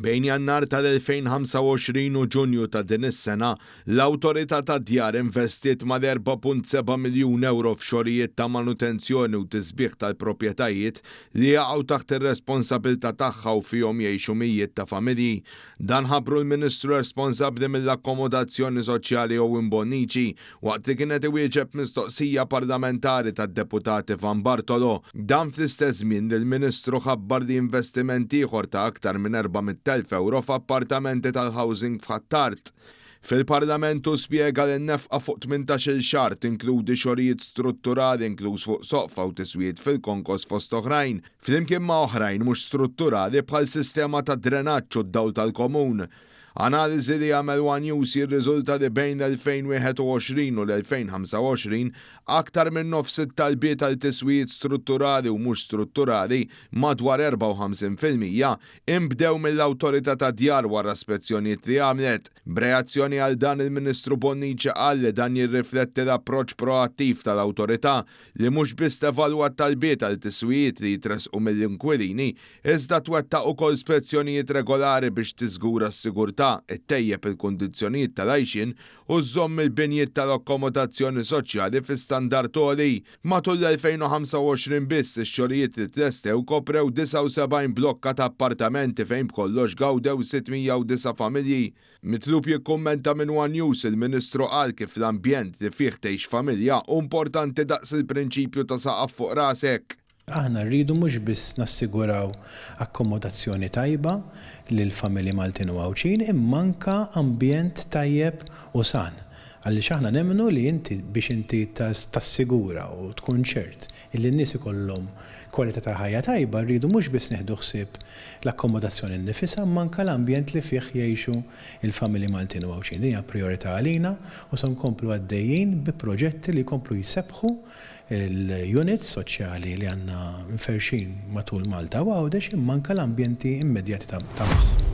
Bejn Jannar tal-2025 u Ġunju ta' din is-sena, l-Awtorità tad-Djar investiet mal 4.7 miljun euro f'xogħlijiet ta' manutenzjoni u tisbieħ tal-proprjetajiet li jaqgħu taħt ir-responsabilità tagħha u fihom jgħixu mijiet ta' familji. Dan ħabbru l-Ministru responsabbli mill-akkomodazzjoni soċjali Owen Bonnici waqt li kienet iwieġeb mistoqsija parlamentari tad-deputati Van Bartolo. Dan fl-istess żmien li l-Ministru ħabbar li investimenti ieħor ta' aktar minn 400,000 euro f'appartamenti tal-housing f'Ħattart. Fil-Parlamentu spjega li n-nefqa fuq 18-il xahar tinkludi xogħlijiet strutturali inkluż fuq soqfa u tiswiet fil-konkos fost oħrajn, flimkien ma' oħrajn mhux strutturali bħal sistema ta' drenaġġ u d-dawl tal-komun. Analiżi li għamel One News jirriżulta li bejn l-2021 u l-2025 aktar minn nofs it-talbiet tal tiswijiet strutturali u mhux strutturali madwar 54% imbdew mill-Awtorità tad-Djar wara spezzjonijiet li għamlet. B'reazzjoni għal dan il-Ministru Bonnici qal li dan jirrifletti l-approċċ proattiv tal-Awtorità li mhux biss tevalwa t-talbiet tal tiswijiet li jitresqu mill-inkwilini iżda twettaq ukoll spezzjonijiet regolari biex tiżgura s-sigurtà ittejjeb il-kundizzjonijiet tal-għajxin u żomm il-binjiet tal-akkomodazzjoni soċjali fi standard għoli. Matul l-2025 biss ix-xogħlijiet li tlestew koprew 79 blokka ta' appartamenti fejn b'kollox gawdew 609 familji. Mitlub jikkummenta minn One News il-Ministru qal kif l-ambjent li fih tgħix familja importanti daqs il-prinċipju ta' saqaf fuq rasek. Aħna rridu mhux biss nassiguraw akkomodazzjoni tajba lil familji Maltin u Għawċin, imma anke ambjent tajjeb u san. Għaliex aħna nemmnu li inti biex inti tassigura u tkun ċert illi n-nies ikollhom kwalità ta' ħajja tajba rridu mhux biss neħdu ħsieb l-akkomodazzjoni nnifisha imma anke l-ambjent li fih jgħixu il-familji Maltin u Għawċin. Hija priorità għalina u se nkomplu għaddejjin bi proġetti li jkomplu jsebbħu il-units soċjali li għandna mferxin matul Malta u Għawdex imma anke l-ambjenti immedjati ta' magħhom.